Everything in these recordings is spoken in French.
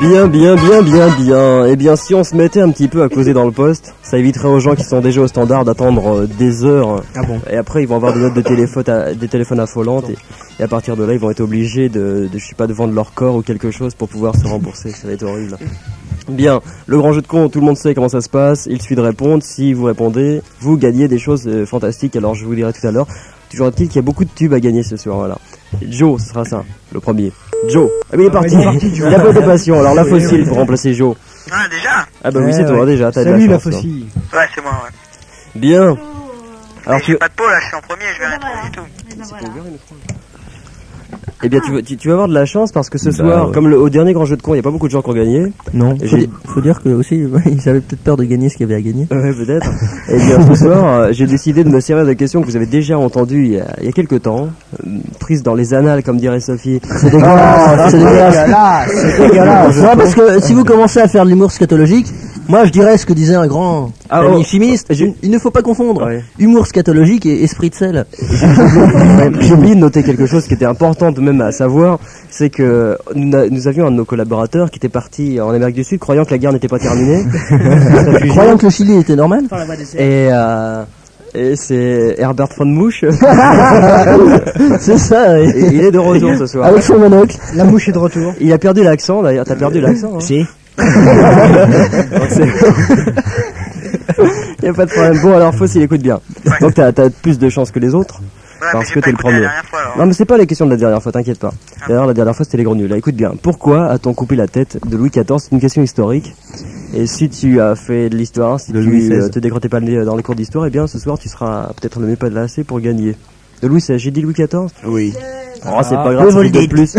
Bien. Eh bien, si on se mettait un petit peu à causer dans le poste, ça éviterait aux gens qui sont déjà au standard d'attendre des heures. Ah bon. Et après, ils vont avoir des notes de des téléphones affolantes. Et à partir de là, ils vont être obligés de vendre leur corps ou quelque chose pour pouvoir se rembourser. Ça va être horrible. Bien, le grand jeu de con, tout le monde sait comment ça se passe. Il suffit de répondre. Si vous répondez, vous gagnez des choses fantastiques. Alors, je vous dirai tout à l'heure. Toujours est-il qu'il y a beaucoup de tubes à gagner ce soir. Voilà. Joe, ce sera ça, le premier. Joe. Ah mais il est parti. Il a pas de passion. Alors la fossile pour remplacer Joe. Ah déjà. Ah bah oui, c'est toi déjà. T'as Salut de la la chance, fossile. Ouais, c'est moi, ouais. Bien. Alors J'ai pas de peau là, je suis en premier, je vais rien trouver du tout. Eh bien, tu vas avoir de la chance parce que ce soir, ouais. comme au dernier grand jeu de con, il n'y a pas beaucoup de gens qui ont gagné. Non, faut dire que aussi, ils avaient peut-être peur de gagner ce qu'il y avait à gagner. Ouais, peut-être. Eh bien, ce soir, j'ai décidé de me servir de questions que vous avez déjà entendues il y a quelques temps, prises dans les annales, comme dirait Sophie. C'est dégueulasse, c'est dégueulasse. Ouais, parce que si vous commencez à faire de l'humour scatologique, moi je dirais ce que disait un grand ami chimiste, il ne faut pas confondre humour scatologique et esprit de sel. J'ai oublié de noter quelque chose qui était important même à savoir, c'est que nous avions un de nos collaborateurs qui était parti en Amérique du Sud croyant que la guerre n'était pas terminée. Croyant que le Chili était normal. Et c'est Herbert von Mouche. C'est ça. Et il est de retour ce soir. Avec son monocle. La mouche est de retour. Il a perdu l'accent d'ailleurs. T'as perdu l'accent, hein? Si. Il n'y a pas de problème. Bon, alors Fossile, écoute bien. Donc t'as plus de chance que les autres. Parce que t'es le premier. Non mais c'est pas les questions de la dernière fois, t'inquiète pas. D'ailleurs la dernière fois c'était les gros nuls. Là écoute bien, pourquoi a-t-on coupé la tête de Louis XIV? C'est une question historique. Et si tu as fait de l'histoire, si tu te décrotais pas le nez dans les cours d'histoire, eh bien ce soir tu seras peut-être le mieux pas de l'AC pour gagner. De Louis XVI, j'ai dit Louis XIV? Oui. Oh c'est pas grave, c'est de plus.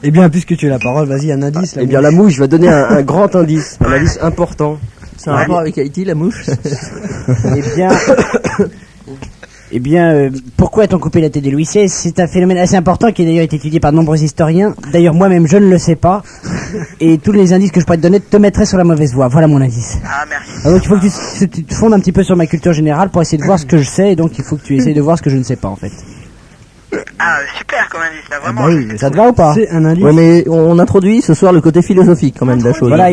Eh bien puisque tu as la parole, vas-y un indice. Eh bien la mouche, je vais donner un grand indice, un indice important. C'est un rapport avec Haïti, la mouche? Eh bien, pourquoi a-t-on coupé la tête de Louis XVI? C'est un phénomène assez important qui a d'ailleurs été étudié par de nombreux historiens. D'ailleurs, moi-même, je ne le sais pas. Et tous les indices que je pourrais te donner te mettraient sur la mauvaise voie. Voilà mon indice. Ah, merci. Alors, donc, il faut que tu te fondes un petit peu sur ma culture générale pour essayer de voir ce que je sais. Et donc, il faut que tu essayes de voir ce que je ne sais pas, en fait. Ah, super comme indice, là, vraiment. Oui, ça te va ou pas? C'est un indice. Ouais, mais on introduit ce soir le côté philosophique quand même de la chose. Voilà,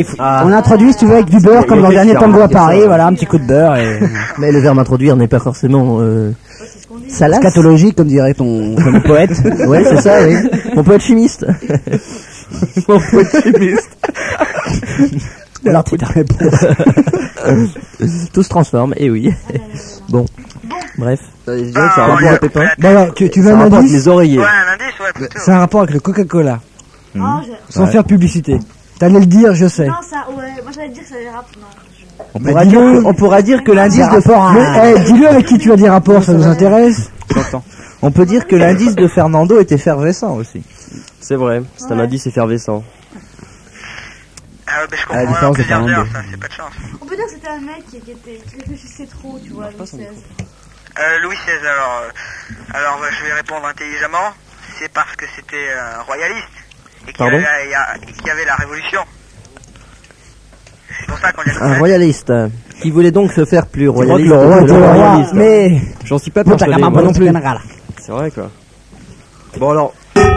on introduit, si tu veux, avec du beurre, comme dans le dernier Tango à Paris. Voilà, un petit coup de beurre. Et... Mais le verbe introduire n'est pas forcément salace. Scatologique, comme dirait ton poète. Ouais, c'est ça, oui. Mon poète chimiste. Mon poète chimiste. Alors, tu t'as réponse. Tout se transforme, et oui. Bon. Bref. Je dirais que ça a un rapport avec Pépin. Bon alors, tu veux Ça a un un rapport avec indice? les oreillers. Ouais, un indice, ouais, plutôt. C'est un rapport avec le Coca-Cola. Sans Ouais. faire publicité. T'allais le dire, je sais. Non, ça, ouais, moi j'allais dire que ça allait rap. Non. On pourra dire que l'indice de fort. Mais dis-le avec qui tu as des rapports, ça nous intéresse. On peut dire que l'indice de Fernando est effervescent aussi. C'est vrai, c'est un indice effervescent. Ah, bah, je À la comprends différence de plusieurs Fernando. heures, ça, c'est pas de chance. On peut dire que c'était un mec qui réfléchissait trop, tu vois, Louis XVI. Louis XVI, alors je vais répondre intelligemment. C'est parce que c'était un royaliste et qu'il y avait la révolution. C'est pour ça qu'on lui a Un royaliste qui voulait donc se faire plus crois royaliste. que le roi était royaliste. Mais... J'en suis pas Puta persuadé. gamba, moi non non plus. plus. C'est vrai quoi. Bon alors,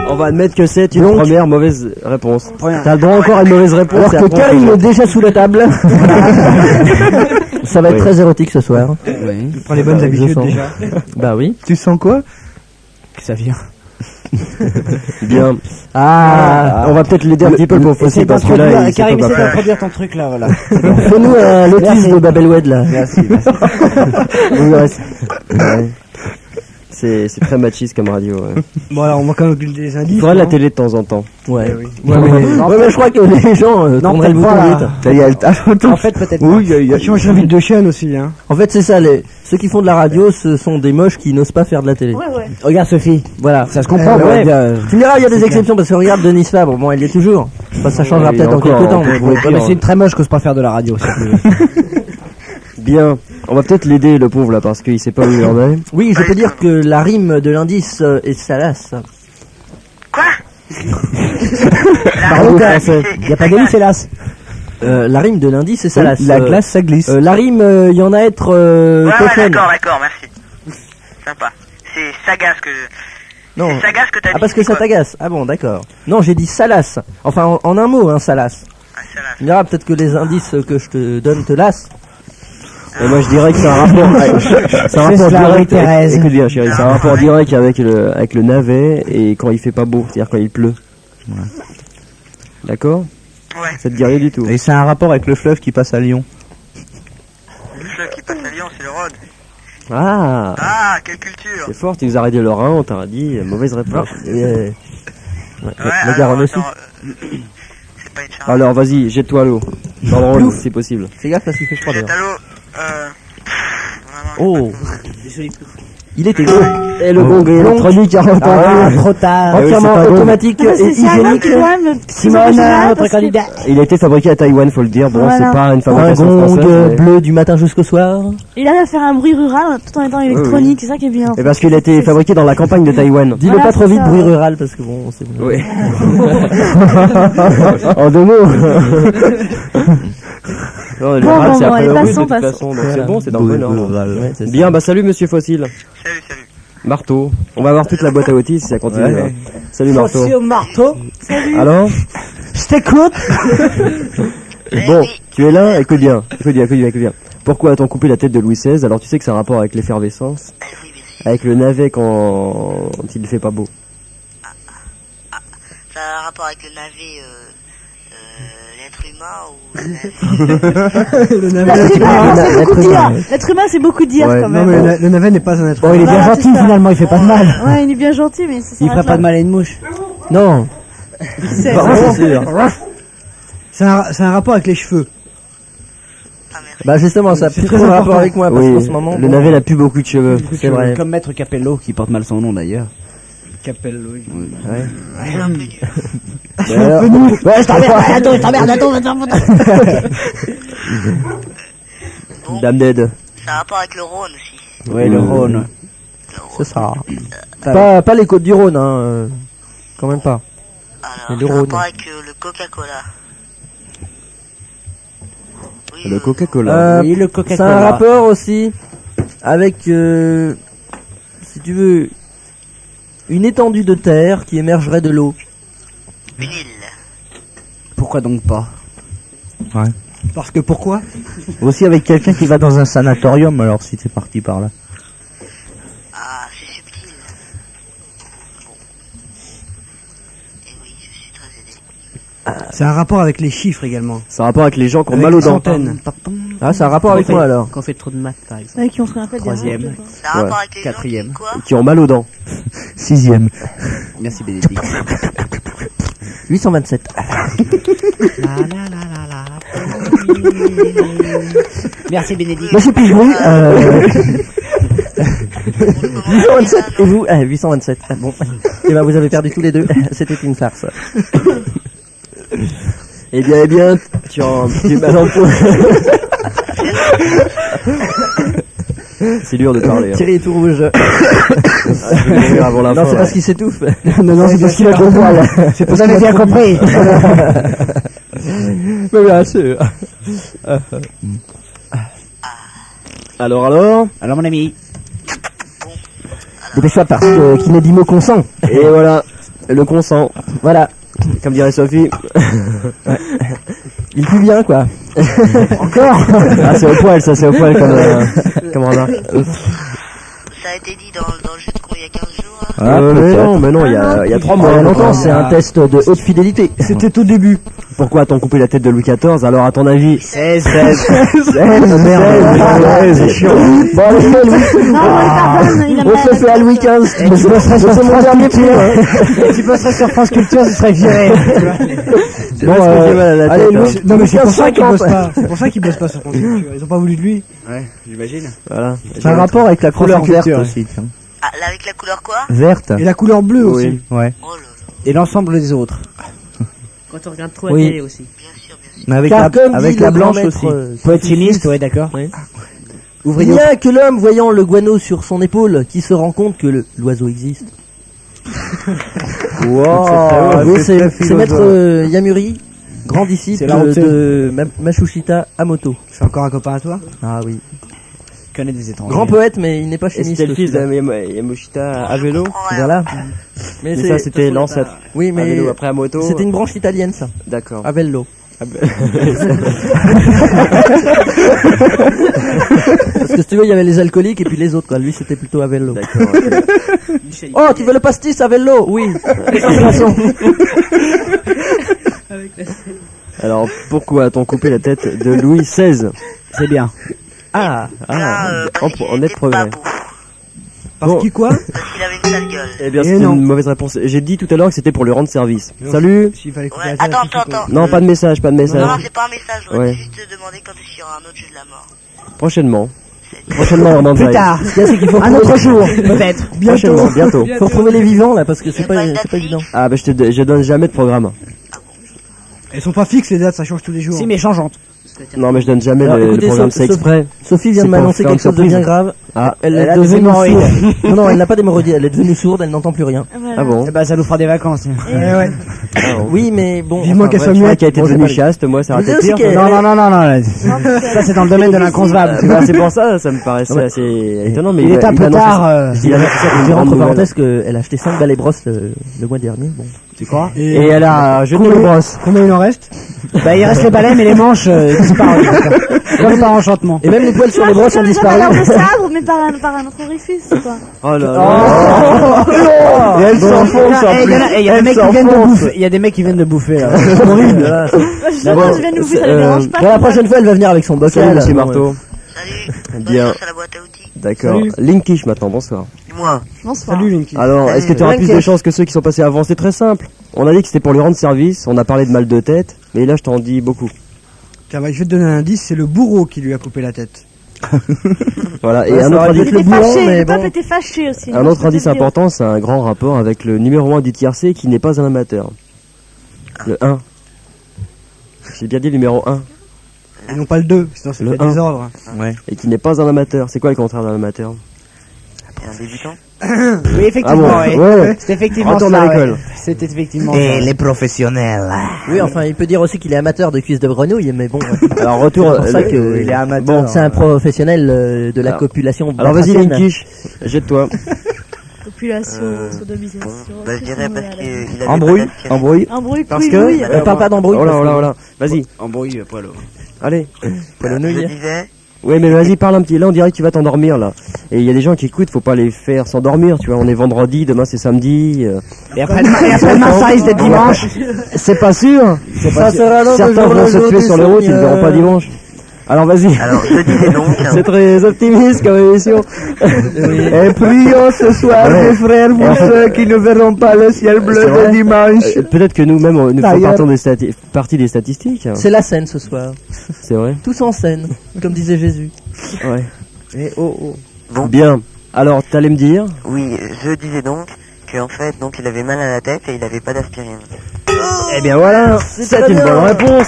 on va admettre que c'est une Donc- première mauvaise réponse. Ouais. T'as le droit encore à une mauvaise réponse. Alors et que après, Cal, on il fait- est déjà sous la table. Ça va être Oui. très érotique ce soir. Tu prends les bonnes Je habitudes sens. déjà. Bah oui. Tu sens quoi? Que ça vient. Bien. Ah, On va peut-être l'aider un petit peu pour Essaye Fossile parce que là, d'introduire, il sait Karim, pas essaye faire. d'introduire ton truc là, voilà. fais-nous un lotus de Babelwed là. Oui, ouais, c'est très machiste comme radio. Ouais. Bon alors, on va quand même des indices. Il faudrait la non télé de temps en temps. Ouais. Ouais, Ouais, mais je crois que les gens tourneraient le bouton vite. Il y a le En fait, peut-être pas. Oui, il y a- Tu manges vite de chaîne aussi, hein. En fait, c'est ça. Ceux qui font de la radio, ce sont des moches qui n'osent pas faire de la télé. Ouais, ouais. Regarde Sophie, Voilà. ça se comprend. Ouais. ouais. Tu me diras, il y a des exceptions parce que regarde Denise Fabre. Bon, elle l'est toujours. Enfin, ça changera Oui, peut-être dans encore, quelques temps. on mais peut bon. le dire. Ouais, mais c'est une très moche qu'ose pas faire de la radio. Bien. On va peut-être l'aider le pauvre là parce qu'il sait pas où il en est. Oui, je peux dire que la rime de l'indice est salace. Quoi? Pardon, La- français. Il n'y a pas d'hélice, hélas. La rime de l'indice est salace. La glace, ça glisse. La rime, il y en a être Ouais, cochonne. d'accord, merci. Sympa. C'est sagace que Non. C'est Salas que t'as dit. Ah, parce que ça t'agace. Ah bon, d'accord. Non, j'ai dit Salas. Enfin, en un mot, hein, Salas. Ah, Salas. Tu me diras peut-être que les indices que je te donne te lassent. Et moi je dirais que c'est un rapport, c'est un rapport direct. Thérèse. Écoute bien, chérie, c'est un rapport direct avec le navet et quand il fait pas beau, c'est-à-dire quand il pleut. Ouais. D'accord? Ouais. Ça te dit rien du tout. Et c'est un rapport avec le fleuve qui passe à Lyon. Le fleuve qui passe à Lyon, c'est le Rhône. Ah, Ah, quelle culture. c'est fort, tu nous as arrêté le Rhin, on t'a dit mauvaise réponse. Ouais, La Garonne aussi. C'est pas une charge. Alors vas-y, jette-toi à l'eau. Dans le rôle, si possible. Fais gaffe parce qu'il fait froid Jette dehors. à l'eau. Oh, il était gros. Et le gong électronique a entendu. Trop tard. oui, Entièrement c'est pas automatique Ah, et c'est ça, hygiénique. quand même, le petit Simone, original, notre parce que- candidat. Il a été fabriqué à Taïwan, faut le dire. Bon, Voilà. c'est pas une Un fabrication gong française. mais- bleu du matin jusqu'au soir. Il arrive à faire un bruit rural tout en étant électronique, c'est ça qui est bien. Et parce qu'il a été fabriqué dans la campagne de Taïwan. Dis-le Voilà, pas trop c'est vite, ça, bruit ouais. rural, parce que bon, c'est bon. Oui. En deux mots. Non, le Bon, rural, bon, c'est bon, après allez, le russe, de passons, toute passons. façon. Donc c'est bon, c'est dans le bon ordre. Ouais, c'est ça. Bien, bah salut Monsieur Fossile. Salut, salut. Marteau. On va voir toute la boîte à outils si ça continue. Ouais. hein. Salut Marteau. Fossile au marteau. Alors Je t'écoute. Bon, tu es là, écoute bien, écoute bien. Pourquoi a-t-on coupé la tête de Louis XVI? Alors tu sais que c'est un rapport avec l'effervescence, Oui, merci. avec le navet quand il ne fait pas beau. Ça a un rapport avec le navet, l'être humain ou le navet? C'est beaucoup dire. L'être humain, c'est beaucoup dire Ouais, quand Non, même. mais le navet n'est pas un être Oh, il est bien Voilà, gentil c'est ça. finalement, il fait pas de mal. Ouais, il est bien gentil, mais ça Il fera pas de mal à une mouche. Non, C'est c'est sûr. C'est un rapport avec les cheveux. Ah, merci. Bah justement, ça a plus trop de rapport avec moi, parce Oui, qu'en ce moment... le navet n'a plus beaucoup de cheveux. c'est vrai. Comme Maître Capello, qui porte mal son nom d'ailleurs. Capello. Ouais. Je suis un peu nul. Ouais, je t'emmerde, attends. Dame d'aide. Ça a un rapport avec le Rhône aussi. Ouais, le Rhône. C'est ça. Pas les côtes du Rhône, hein. Quand même pas. Alors, le ça a un Rhône. rapport avec le Coca-Cola. Oui, Le Coca-Cola. Oui, le C'est un Coca-Cola. rapport aussi avec, si tu veux, une étendue de terre qui émergerait de l'eau. Une île. Pourquoi donc pas? Parce que pourquoi? Aussi avec quelqu'un qui va dans un sanatorium, alors si t'es parti par là. Ah, c'est subtil. Bon. Et oui, je suis très aidé. C'est un rapport avec les chiffres également. C'est un rapport avec les gens qui ont Avec mal aux les dents. centaines. Ah, c'est un rapport avec moi alors. Quand on fait trop de maths, par exemple. Ouais, qui ont ce qu'on appelle des Troisième. rappels, quoi. Ça a un rapport avec les Quatrième. gens qui, quoi? Qui ont mal aux dents. 6ème. Merci Bénédicte. 827. Merci Bénédicte. Monsieur Pigeon, 827 et827 vous 827. Ah, bon. Et ben vous avez perdu tous les deux. C'était une farce. Eh bien, tu es mal en point. C'est dur de parler. Hein. Thierry est tout rouge. Je vais mourir avant la Non, fin, c'est là. parce qu'il s'étouffe. Non, c'est parce qu'il a trop mal. Vous avez bien compris. Mais bien sûr. Alors Alors mon ami. Dépêche-toi parce que qui ne dit mot consent. Et voilà, le consent. Voilà. Comme dirait Sophie. Il pue bien quoi. Encore. Ah, c'est au poil, ça, c'est au poil comme remarque. Ça a été dit dans le jeu de con il y a 15 jours. Hein. Ah, mais non, il y a 3 mois. Il y a longtemps, c'est un test de haute fidélité. C'était au début. Pourquoi a-t-on coupé la tête de Louis XIV? Alors, à ton avis? 16. Merde, c'est chiant. Bon, allez, Louis. Non, il pardonne, il a On se mal. fait à Louis XV. Tu bosserais sur C'est mon France dernier Culture. point. Tu bosserais sur France Culture, tu serais viré. Bon, allez, Louis. Non, mais c'est pour ça qu'ils 50. bossent pas. C'est pour ça qu'ils bossent pas sur France Culture. Ils ont pas voulu de lui. Ouais, j'imagine. Voilà. C'est un rapport avec la couleur France verte Culture. aussi. Tiens. Ah, là, avec la couleur quoi? Verte. Et la couleur bleue aussi. Oui. Ouais. Oh là là, Et l'ensemble des autres. Quand on regarde trop Oui. la télé aussi. bien sûr, bien sûr. Mais avec Car la, comme avec dit la le blanche grand aussi. maître, Poète chimiste, ouais, d'accord. Oui. Il Ouvrier. n'y a que l'homme voyant le guano sur son épaule qui se rend compte que l'oiseau existe. Wow. Oui, c'est maître Yamuri, grand disciple C'est la honte. de Mashushita Hamoto. C'est encore un copain à toi? Ah oui. connaît des étrangers. Grand poète, mais il n'est pas Et chimiste. c'était le fils celui-là. de Yamashita à vélo. Voilà. Mais ça, c'était l'ancêtre. Oui, À mais vélo, après à moto. c'était une branche italienne, ça. D'accord. Avello. Ah ben- Parce que si tu veux, il y avait les alcooliques et puis les autres, quoi. Lui, c'était plutôt Avello. D'accord. Ok. Oh, tu veux le pastis Avello? Oui. Alors, pourquoi a-t-on coupé la tête de Louis XVI? C'est bien. Ah, en net progrès. Parce Bon. qu'il quoi? Parce qu'il avait une sale gueule. Eh bien, Et c'est non. une mauvaise réponse. J'ai dit tout à l'heure que c'était pour lui rendre service. Salut. S'il fallait couper Ouais, la tête, attends, c'est attends, attends. Non, pas de message, pas de Non, message. c'est pas un message, je Ouais. voudrais juste te demander quand est-ce qu'il y aura un autre jeu de la mort. Prochainement. Prochainement, Roman Plus Drive. tard. Ce qu'il y a, c'est qu'il faut Un autre jour, peut-être. Prochainement, bientôt. Faut retrouver les vivants, là, parce que c'est Il y a pas, pas une c'est pas date évident. Ah, bah, je donne jamais de programme. Elles sont pas fixes les dates, ça change tous les jours. Si, mais changeante. Non, mais je donne jamais Alors, le écoutez, programme, Sophie- c'est exprès. Sophie vient C'est de pour m'annoncer faire une quelque chose de surprise. bien grave. Ah, Elle elle est a des devenue hémorroïdes. sourde. Non, elle n'a pas d'hémorroïdes, elle est devenue sourde, elle n'entend plus rien. Voilà. Ah bon? Eh ben, ça nous fera des vacances. Ouais. Ah bon. Oui, mais bon. Vivement qu'elle bref. soit Je crois muette. qu'elle a été Bon, devenue c'est pas- chaste, moi, ça aurait Vous été savez pire. aussi Non, non, non, non, non. Non, Ça, c'est dans le domaine de l'inconcevable. Bah, c'est pour ça, ça me paraissait assez étonnant, mais Il est un peu annonçait tard. ça. Je dis une entre grande nouvelle. parenthèses qu'elle a acheté 5 balais brosses le mois dernier. Bon. Tu crois? Et elle a jeté le brosse. Combien il en reste? Bah, il reste les balais, mais les manches disparues. Comme par enchantement. Et même les poils sur les brosses ont Ça disparu. a l'air de sabre, mais par un autre orifice, quoi. Oh là là. Et elle s'enfonce en Et plus. il y a des Elle mecs qui viennent de s'enfonce. bouffer. Il y a des mecs qui viennent de bouffer, là. Horrible, là. Justement, tu viens de nous faire, ça les dérange pas. Bon, la prochaine fois, elle va venir avec son bocal. Salut, monsieur Bon, Marteau. Salut. Bien. Bonne chance à la boîte à outils. D'accord. Salut. Linkish maintenant, bonsoir. Dis-moi. Bonsoir. Salut Linky. Alors, est-ce que tu auras plus de chance que ceux qui sont passés avant? C'est très simple. On a dit que c'était pour lui rendre service, on a parlé de mal de tête, mais là je t'en dis beaucoup. Tiens, bah, je vais te donner un indice, c'est le bourreau qui lui a coupé la tête. Voilà, et Ouais, un ça autre aurait dû indice, être le bourreau, fâché, mais le peuple bon. était fâché aussi. un autre indice important, c'est un grand rapport avec le numéro 1 du tiercé qui n'est pas un amateur. Le 1. J'ai bien dit le numéro 1. Et non pas le 2, sinon ça Le fait 1. désordre. Et qui n'est pas un amateur. C'est quoi le contraire d'un amateur? Et un débutant. Oui, effectivement, Ah bon? ouais. Ouais. C'est effectivement Retourne ça, à ouais. l'école. C'est effectivement Et ça. les professionnels. Oui, enfin, il peut dire aussi qu'il est amateur de cuisses de grenouille, mais bon. Alors retour. C'est pour ça que il est amateur. Bon, c'est un professionnel de la Alors- copulation. Alors vas-y batracienne. Linkish, jette-toi. Population, sodomisation. Bah, je dirais parce qu'il avait Embrouille, pas d'aspirine. embrouille. Embrouille, Parce oui, que- oui. Parle pas d'embrouille. Oh là, parce oh que- là, oh là. Vas-y, Embrouille, poilo. allez. Poil aux Je nouilles. disais, Oui, mais vas-y, parle un petit. Là, on dirait que tu vas t'endormir, là. Et il y a des gens qui écoutent, faut pas les faire s'endormir, tu vois. On est vendredi, demain c'est samedi. Et après-demain, ça risque d'être dimanche. C'est pas sûr. C'est pas Ça sûr. sera l'autre Certains jour, vont le se jour tuer du sur les routes, ils ne verront pas Seigneur. dimanche. Alors vas-y. alors je disais donc, C'est très optimiste comme émission. Et prions ce soir, mes frères, pour ceux qui ne verront pas le ciel bleu de dimanche. Peut-être que nous-mêmes, nous faisons partie des statistiques. C'est la scène ce soir. C'est vrai. Tous en scène, comme disait Jésus. Ouais. Et oh oh. Bon. Bien. Alors, t'allais me dire? oui, je disais donc qu'en fait, donc il avait mal à la tête et il avait pas d'aspirine. Eh bien voilà, c'est une bonne réponse.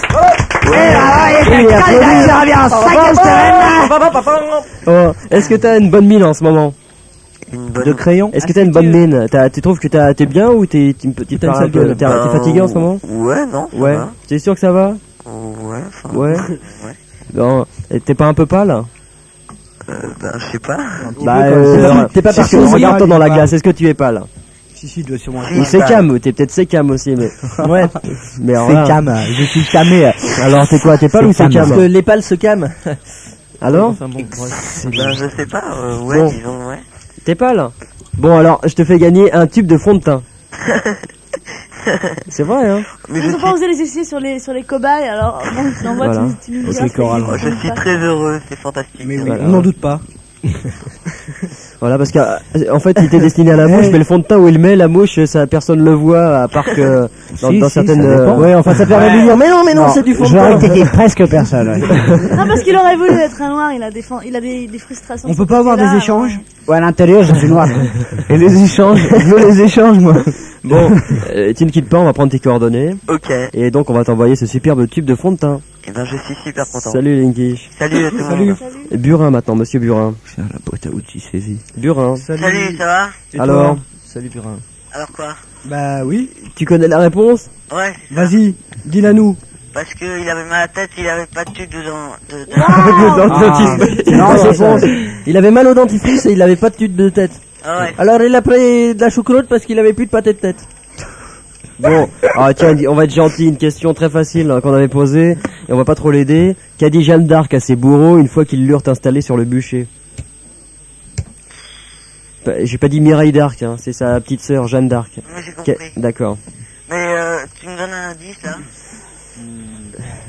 Oh, est-ce que t'as une bonne mine en ce moment? Une bonne... De crayon? Est-ce que t'as une bonne mine? Tu trouves que t'es bien ou t'es T'as une sale gueule. t'es fatigué en ce moment? Ouais, non. ça Ouais. va. T'es sûr que ça va? Ouais, enfin, Ouais. Ouais. Non, et t'es pas un peu pâle? Ben, je sais pas. Bah, t'es pas parce parti que au regarde-toi dans la cinéma, glace, est-ce que tu es pâle? Si, il doit sûrement Si. Ou sécam, t'es peut-être sécam aussi, mais. Ouais. Mais alors C'est là- cam. Je suis camé. Alors t'es quoi? T'es pâle ou Parce sécam? que les pâles se cament. Alors? Enfin bon, bref. Ben, je sais pas, ouais, Bon. disons, ouais. T'es pâle? Bon alors, je te fais gagner un tube de fond de teint. C'est vrai, hein? Mais Ils ont pas osé les essayer sur les cobayes, alors bon, tu l'envoies, Voilà. tu nous Ok, diras. Coral. je suis très heureux, c'est fantastique. Mais oui, Voilà. on n'en doute pas. Voilà, parce qu'en fait, il était destiné à la mouche, mais le fond de teint où il met la mouche, ça personne le voit, à part que dans, Si, dans si, certaines. ça dépend. Ouais, enfin ça permet de lui dire, mais non, c'est du fond de Je teint. dirais qu'il y a presque personne. Ouais. Non, parce qu'il aurait voulu être un noir, il a des frustrations. On peut pas avoir des échanges? Ouais, à l'intérieur, je suis noir. Et les échanges, je veux les échanges, moi. Bon, tu ne quittes pas, on va prendre tes coordonnées. Ok, Et donc, on va t'envoyer ce superbe tube de fond de teint. et ben je suis super content. Salut, Linkish. Salut à tout le monde. Salut. Et Burin maintenant, monsieur Burin. Tiens, la boîte à outils saisie. Burin. Salut, ça va? Et Alors, toi Salut Burin. Alors quoi? Bah oui. tu connais la réponse? Ouais. Vas-y, dis-la nous. Parce qu'il avait mal à la tête, il avait pas de tube dedans. Non, c'est faux. Il avait mal au dentifrice et il avait pas de tube de tête. Ah ouais. Alors il a pris de la choucroute parce qu'il avait plus de pâté de tête. Bon, tiens, on va être gentil, une question très facile hein, qu'on avait posée, et on va pas trop l'aider. Qu'a dit Jeanne d'Arc à ses bourreaux une fois qu'ils l'eurent installé sur le bûcher? J'ai pas dit Mireille d'Arc, hein, c'est sa petite sœur Jeanne d'Arc. Mais j'ai compris. D'accord. Mais tu me donnes un indice là?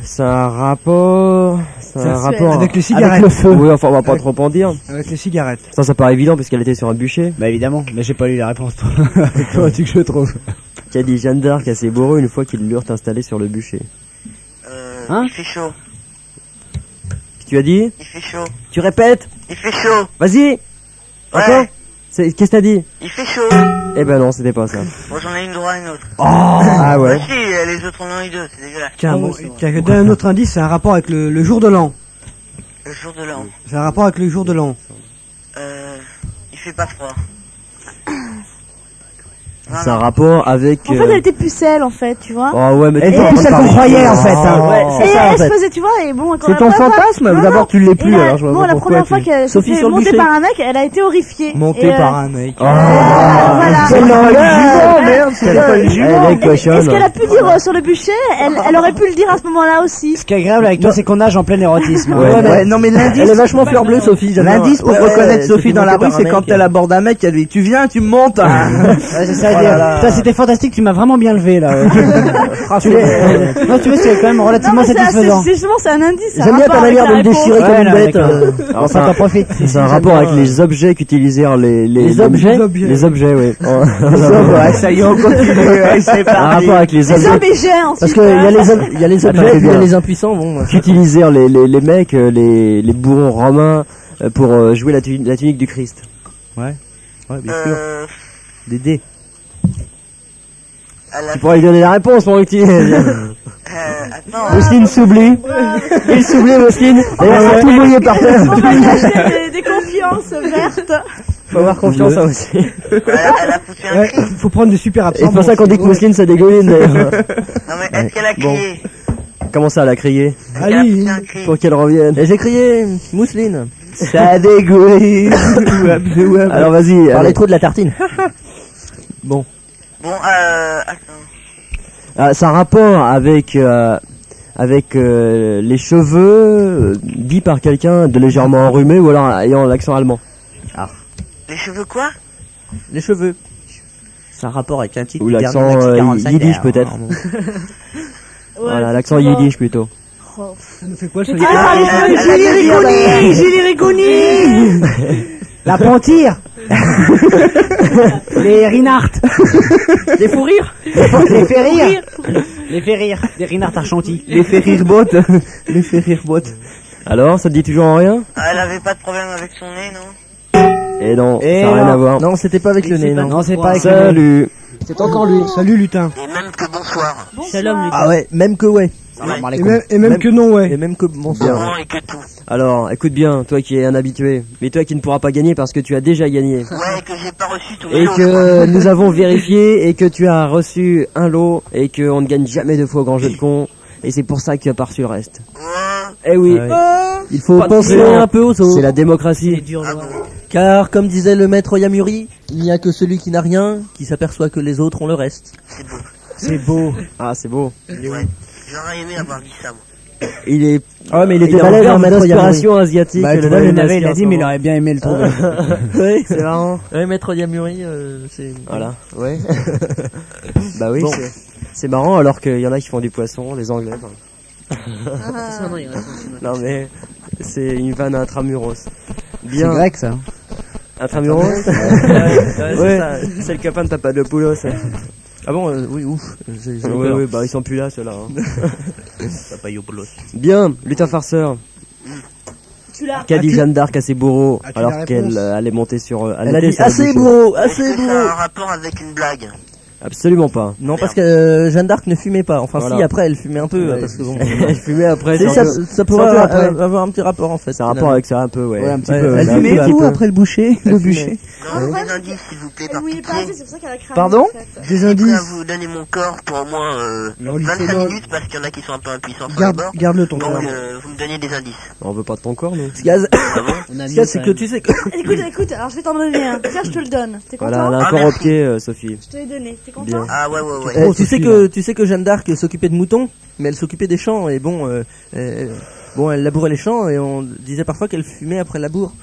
C'est un rapport... avec les cigarettes. Avec le feu. Oui, enfin on va pas trop en dire. Avec les cigarettes. Ça paraît évident parce qu'elle était sur un bûcher. Bah évidemment, mais j'ai pas lu la réponse. Comment tu que je trouve? Qu'a dit Jeanne d'Arc à ses bourreaux une fois qu'ils l'eurent installé sur le bûcher? Il fait chaud. Tu as dit? Il fait chaud. Tu répètes? Il fait chaud. Vas-y. Encore? Ouais. Qu'est-ce que t'as dit? Il fait chaud. Eh ben non, c'était pas ça. Bon, j'en ai une droite, une autre. Ah ouais. Si, les autres en ont eu deux, c'est dégueulasse. Tiens, je vais donner un autre indice, c'est un rapport avec le jour de l'an. Le jour de l'an. C'est un rapport avec le jour de l'an. Il fait pas froid. C'est un rapport avec... En fait, elle était pucelle, en fait, tu vois. Oh ouais, mais Elle était celle qu'on croyait, en fait. Hein. Ouais, Et c'est ça en elle se fait. faisait, tu vois, et bon, quand C'est ton fantasme. D'abord tu l'es plus, alors je vois bon, pas la pourquoi première fois qu'elle s'est Sophie fait sur le monter bûcher. par un mec, elle a été horrifiée. Monté par un mec. Voilà. C'est Ah, merde, c'est pas une jument. Elle est Et ce cochonne. qu'elle a pu dire sur le bûcher, elle aurait pu le dire à ce moment-là aussi. Ce qui est agréable avec toi, c'est qu'on nage en plein érotisme. Ouais, non mais l'indice. Elle est vachement fleur bleue, Sophie. j'adore. L'indice pour Ouais, reconnaître elle Sophie s'est dans la montée rue, par c'est un quand mec. elle aborde un mec, elle lui dit tu viens, tu me montes. Ouais, c'est ça. Oh là là. Putain, c'était fantastique, tu m'as vraiment bien levé là. Non, tu vois, c'est quand même Non, relativement mais satisfaisant. justement, c'est un indice. c'est un J'aime bien ta rapport avec manière de la me réponse. déchirer comme Ouais, une non, bête. d'accord. Alors, Ça t'en profite. c'est un rapport avec les objets qu'utilisèrent Les objets. Les objets, oui. Ouais, ça y est, on continue. Ouais, c'est Un parti. rapport avec les Les objets hommes et j'ai ensuite. Parce qu'il y a les objets et puis il y a bien. les impuissants. Bon, moi. qu'utilisèrent les mecs, les bourreaux romains pour jouer la tunique du Christ. Ouais, bien sûr. Des dés. Tu pourrais lui donner la réponse, mon petit. Attends. Mousseline s'oublie. Il s'oublie, Mousseline. D'ailleurs, c'est tout mouillé par terre. On va lui acheter des confiances vertes. Faut avoir confiance, ça aussi. Elle a poussé un Ouais, cri. faut prendre du super Et absorbant. c'est pour ça qu'on dit que Mousseline, ça dégouline, d'ailleurs. Non mais est-ce qu'elle a crié? Comment ça, elle a crié? Elle a Allez, poussé un cri. Pour qu'elle revienne. Et j'ai crié mousseline. Ça dégouline. Alors, vas-y. Parlais allez. trop de la tartine. Bon. Bon, attends. C'est un rapport avec les cheveux dits par quelqu'un de légèrement enrhumé ou alors ayant l'accent allemand. Les cheveux quoi? Les cheveux. C'est un rapport avec un titre. Ou du l'accent dernier Maxi 45 yiddish R, peut-être. hein. Voilà, l'accent yiddish plutôt. Ça nous fait quoi, ça Tu veux parler de Julie Ricconi. La Pontyre. Les Rinart. Les fous rires. Les fait rire. Les fait rire. Les Rinart Archanti. Les fait rire bottes. Les fait rire bottes. Alors, ça te dit toujours en rien? Elle avait pas de problème avec son nez, non? Et non, Et ça n'a rien non. à voir. Non, c'était pas avec le nez, non. Non, c'est pas avec le Salut. C'est encore lui. Salut, lutin. Et même que bonsoir. Ah ouais, même que ouais. Et même que non, ouais. Et même que bonsoir. Non, et que tout. Alors, écoute bien, toi qui es un habitué, mais toi qui ne pourras pas gagner parce que tu as déjà gagné. Ouais, que j'ai pas reçu tous les Et lots, que nous avons vérifié et que tu as reçu un lot et qu'on ne gagne jamais deux fois au grand jeu de con. Et c'est pour ça que tu as pas reçu le reste. Ouais. Eh oui, Il faut Pas de penser problème. un peu aux autres. c'est la démocratie. Ah bon. Car, comme disait le maître Yamuri, il n'y a que celui qui n'a rien qui s'aperçoit que les autres ont le reste. C'est beau. C'est beau. Ah, c'est beau. Ouais. J'aurais aimé avoir dit ça, moi. Il est... Ah mais il Il était est balèze, en hein, maître Yamuri. inspiration asiatique. Bah, tu le vois, le navet navet, il a masqué dit, mais il ensemble. aurait bien aimé le trouver. Oui, c'est marrant. Ouais, maître Yamuri, c'est... Voilà, ouais. Bah oui, Bon. c'est marrant alors qu'il y en a qui font du poisson, les Anglais. enfin. Non mais c'est une vanne intramuros. C'est Bien. grec, ça. Intramuros. Ouais, c'est le copain de Papadopoulos. Ah bon, oui, ouf. J'ai Ouais, peur. ouais, bah ils sont plus là ceux-là. Hein. Papayopoulos. Bien, lutin farceur. Tu l'as. Qu'a dit Jeanne d'Arc à ses bourreaux As-tu alors la qu'elle réponse allait monter sur... Elle a dit sur le assez bûcher. gros, Est-ce assez que ça a gros. un rapport avec une blague? Absolument pas. Non, parce que Jeanne d'Arc ne fumait pas. Enfin, si, après, elle fumait un peu. Ouais. Parce que bon, Elle fumait après. ça pourrait avoir un petit rapport, en fait. C'est un rapport avec ça, un peu, ouais. Ouais, un petit peu. Elle fumait où après le boucher? Le bûcher. Non, des indices, s'il vous plaît, par pitié. C'est pour ça qu'elle a cramé. Pardon? en fait. Des Je suis prêt à indices. vous donner mon corps pour au moins Non, lycée, 25 non. minutes parce qu'il y en a qui sont un peu impuissants sur les bords. Garde-le ton corps. Donc vous me donnez des indices. On veut pas de ton corps, nous. Ce qu'il y a, c'est que tu sais que... Écoute, alors je vais t'en donner un. Tiens, je te le donne. T'es content? Voilà, elle a un Ah, corps au merci. pied, Sophie. Je te l'ai donné. T'es content? Bien. Ah ouais. tu sais que Jeanne d'Arc s'occupait de moutons, mais elle s'occupait des champs et bon, elle labourait les champs et on disait parfois qu'elle fumait après la bourre.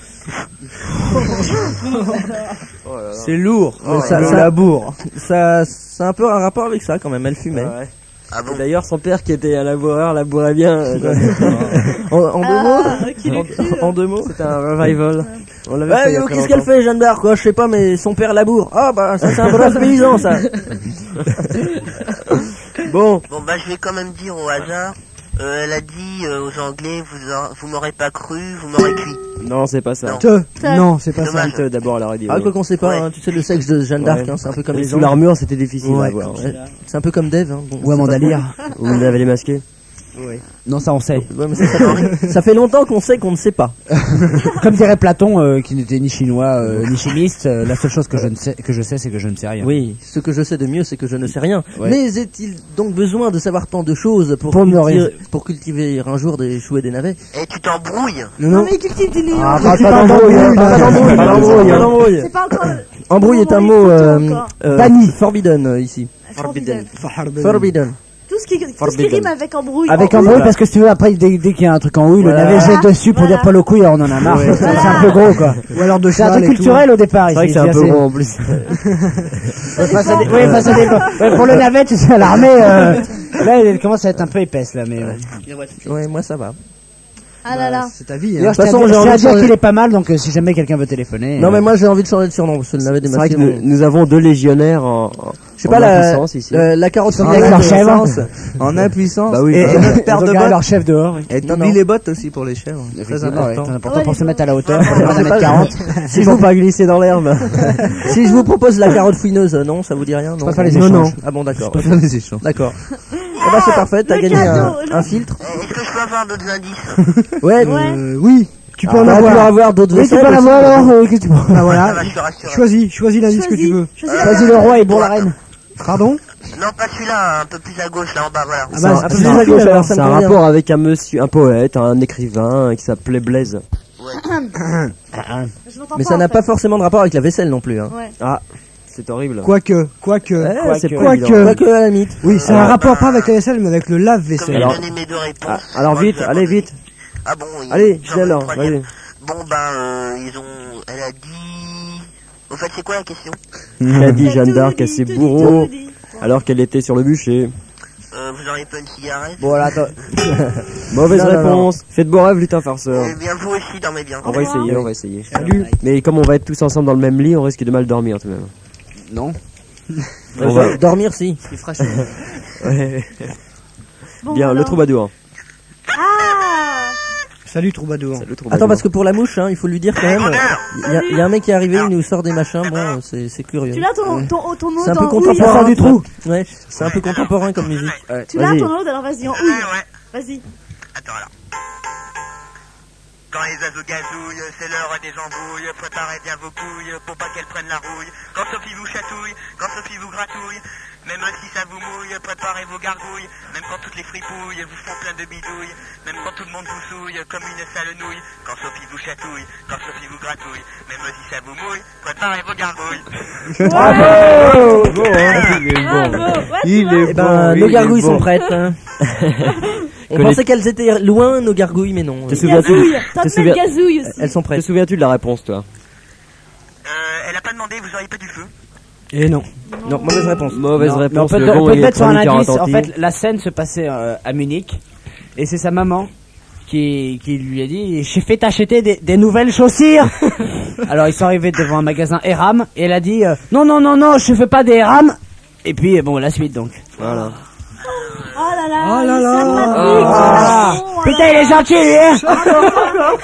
C'est lourd. Ça labour. Ça a un peu un rapport avec ça quand même. Elle fumait. Ouais. Ah bon? Et d'ailleurs, son père qui était un laboureur labourait bien. En deux mots. C'était un revival. On l'avait Ouais, fait il y a mais très qu'est-ce qu'elle longtemps. fait Jeanne d'Arc quoi? Je sais pas, mais son père laboure. Ah bah ça c'est un brave paysan ça. Bon. Bon bah je vais quand même dire au hasard. Elle a dit aux Anglais, vous m'aurez pas cru, vous m'aurez cuit. Non, c'est pas ça. Non. Non, c'est pas ça. Dommage. D'abord, elle aurait dit. Ah ouais. quoi qu'on sait pas, Ouais. hein, tu sais le sexe de Jeanne d'Arc, hein, c'est un peu comme Mais les sous anges. l'armure, c'était difficile Ouais. à voir. Ouais. C'est un peu comme Dave. Hein. Bon, Ou Amanda Lear. Vous l'avez les masqués. Non, ça on sait. Ouais, mais ça fait longtemps qu'on sait qu'on ne sait pas. Comme dirait Platon, qui n'était ni chinois ni chimiste, la seule chose que je sais, c'est que je ne sais rien. Oui, ce que je sais de mieux, c'est que je ne sais rien. Ouais. Mais est-il donc besoin de savoir tant de choses pour cultiver un jour des choux et des navets? Et tu t'embrouilles. Non. mais cultive des néons. Pas d'embrouille. Pas d'embrouille. C'est pas encore. Embrouille est un mot banni. Forbidden ici. Forbidden. Forbidden. Tout ce qui rime avec embrouille. Avec embrouille, parce que si tu veux, après, dès qu'il y a un truc en houille, Voilà. le navet jette dessus pour dire pas le couille, on en a marre. C'est un peu gros, quoi. Ou alors de C'est un cheval truc et tout. culturel au départ. C'est vrai que c'est un peu gros en plus. Ouais, pour le navet, tu sais, à l'armée, là, elle commence à être un peu épaisse, là, mais. Ouais, moi ça va. Ah là là. C'est ta vie. D'ailleurs, toute façon, je j'ai tiens envie à de dire changer- qu'il est pas mal, donc si jamais quelqu'un veut téléphoner. Non mais moi j'ai envie de changer de surnom parce que le navet C'est vrai démasqué. que nous avons deux légionnaires Je sais pas la impuissance ici. la carotte En avec impuissance. En impuissance. Bah oui. Et notre paire de Donc, leur bottes. chef dehors. Et Non, t'oublies non. les bottes aussi pour les chèvres. Très Effectivement, ouais, important. très important Ouais, pour les se mettre à la hauteur, Non, pour faire c'est pas- 1m40. Si je vous pas glisser dans l'herbe. Si je vous propose la carotte fouineuse, non, ça vous dit rien, non? préfère les Non, échanges. non. Ah bon, d'accord. Pas faire des échanges. D'accord. Eh ben c'est parfait, t'as Le gagné cadeau, un filtre. Est-ce que je peux avoir d'autres indices? Ouais. Ouais. Oui. Tu peux en Tu peux avoir. avoir d'autres Oui, tu vaisselles peux aussi. l'avoir alors, qu'est-ce que tu peux. Ah Ça voilà. va, je suis rassuré. Choisis l'indice que tu veux. Vas-y, le roi et bon la reine. Pardon? Non, pas celui-là, un peu plus à gauche, là en bas, voilà. Ah bah, un peu plus C'est à gauche, alors ça c'est me un convient. rapport avec un monsieur, un poète, un écrivain qui s'appelait Blaise. Je m'entends Mais pas, ça en n'a fait. pas forcément de rapport avec la vaisselle non plus. Hein. Ouais. Ah, c'est horrible. Quoique. Ouais, c'est pas Quoique. évident. Quoique à la limite. Oui, c'est un rapport pas avec la vaisselle, mais avec le Comme lave-vaisselle. j'ai Alors- donné mes deux réponses. Ah, alors moi, vite, je vais allez abandonner. vite. Ah bon, Allez, j'en dis veux alors, une troisième. vas-y. Bon ils ont... Elle a dit... Au fait, c'est quoi la question? Elle a dit T'as Jeanne tout d'Arc dit, à ses tout dit, bourreaux tout dit. alors qu'elle était sur le bûcher. Vous auriez pas une cigarette? Bon, voilà, attends. Mauvaise Non, non, réponse. Faites beau rêve, lutin farceur. Eh bien, vous aussi, dormez bien. On va essayer, on va essayer. Salut. Mais comme on va être tous ensemble dans le même lit, on risque de mal dormir tout de même. Non. On va- Dormir si. Ouais. Bon, Bien, le alors. troubadour. Ah. Salut Troubadour. C'est le troubadour. Attends parce que pour la mouche, hein, il faut lui dire quand même. Répondeur. Il y a un mec qui est arrivé, il nous sort des machins. Bon, c'est curieux. Tu l'as ton mot C'est un peu dans contemporain houille. du trou. Ouais, c'est un peu contemporain comme musique. Tu l'as Vas-y. ton mot, alors vas-y en Ouais, houille. ouais. Vas-y. Attends, alors. Quand les oiseaux gazouillent, c'est l'heure des embrouilles. Préparez bien vos couilles pour pas qu'elles prennent la rouille. Quand Sophie vous chatouille, quand Sophie vous gratouille, même si ça vous mouille, préparez vos gargouilles. Même quand toutes les fripouilles vous font plein de bidouilles, même quand tout le monde vous souille comme une sale nouille. Quand Sophie vous chatouille, quand Sophie vous gratouille, même si ça vous mouille, préparez vos gargouilles. Eh ben, nos gargouilles sont prêtes. hein. On Que pensait qu'elles étaient loin, nos gargouilles, mais non. Te souviens-tu Gazouille. te Top souviens- mec gazouille aussi. Elles sont te prêtes. souviens-tu de la réponse, toi? Elle a pas demandé, vous auriez pas du feu? Et non. Non, mauvaise réponse. Mauvaise Non, mais réponse. on peut, le on bon peut te est mettre sur un chroniqueur indice. En attentif. fait, la scène se passait à Munich. Et c'est sa maman qui lui a dit, j'ai fait t'acheter des nouvelles chaussures. Alors ils sont arrivés devant un magasin Eram. Et elle a dit, non, je fais pas des Eram. Et puis, bon, la suite donc. Voilà. Oh là là, Oh là il est là. sympathique. Putain, il est gentil, lui, hein.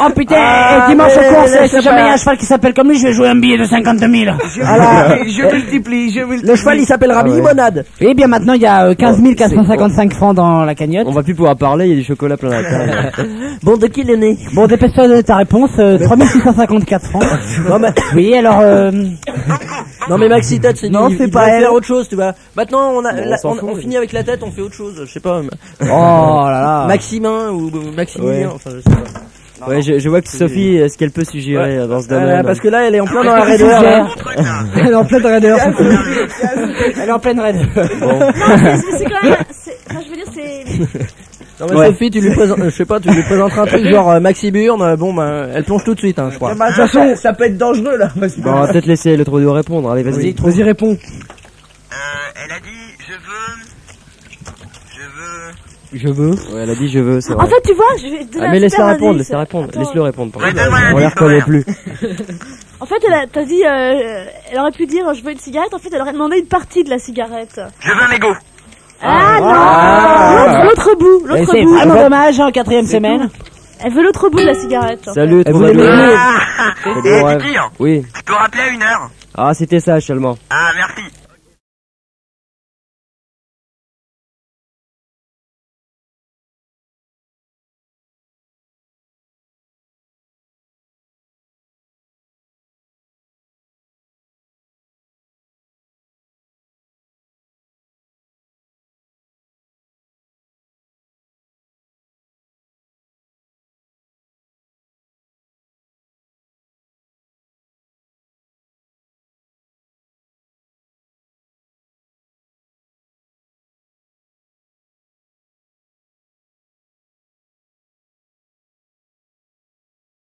Oh putain, et dimanche au cours, si jamais il y a un cheval qui s'appelle comme lui, je vais jouer un billet de 50 000. Je multiplie. Le cheval il s'appellera Limonade. Et bien maintenant, il y a 15 455 francs dans la cagnotte. On va plus pouvoir parler, il y a du chocolat plein la table. Bon, de qui il est né? Bon, dépêche-toi de donner ta réponse, 3654 francs. Non mais, Oui, alors, non mais Maxi Tête, c'est Non, il fais va pas elle. faire autre chose, tu vois. Maintenant on a, Bon, on s'en fout, on finit avec la tête, on fait autre chose, je sais pas. oh là là. Maximin ou Maximilien, Ouais. enfin je sais pas. Ouais, je vois que Sophie, ce qu'elle peut suggérer dans ce domaine. Parce que là elle est en plein dans la Qu'est-ce que raideur. tu là. fais Elle est en pleine raideur. Elle est en pleine raid. Bon. Non, mais c'est quand même. Enfin, je veux dire, c'est. Non mais Ouais. Sophie, tu lui présentes, je sais pas, tu lui présenteras un truc genre Maxi Burn, bon ben elle plonge tout de suite, hein, je crois. De toute façon, ça peut être dangereux là. Bon, on va peut-être laisser le trou de répondre. Allez, vas-y. Vas-y, réponds. Elle a dit je veux. Ouais, elle a dit je veux, c'est vrai. En fait, tu vois, je vais te donner Ah, un mais laisse-la super répondre, indice. laisse-la répondre. Attends. Laisse-le répondre. Ouais, donne-moi On la l'indice, reconnaît quand plus. En fait, t'as dit, elle aurait pu dire je veux une cigarette. En fait, elle aurait demandé une partie de la cigarette. Je veux un mégot. Ah non, l'autre bout, Et l'autre c'est bout. vraiment dommage, en 4ème semaine. Elle veut l'autre bout de la cigarette. en Salut, Elle voulait troubadour. m'aimer. C'est Et bon, ouais. Titi, Oui. tu peux rappeler à 1h. Ah, c'était ça, seulement. Ah, merci.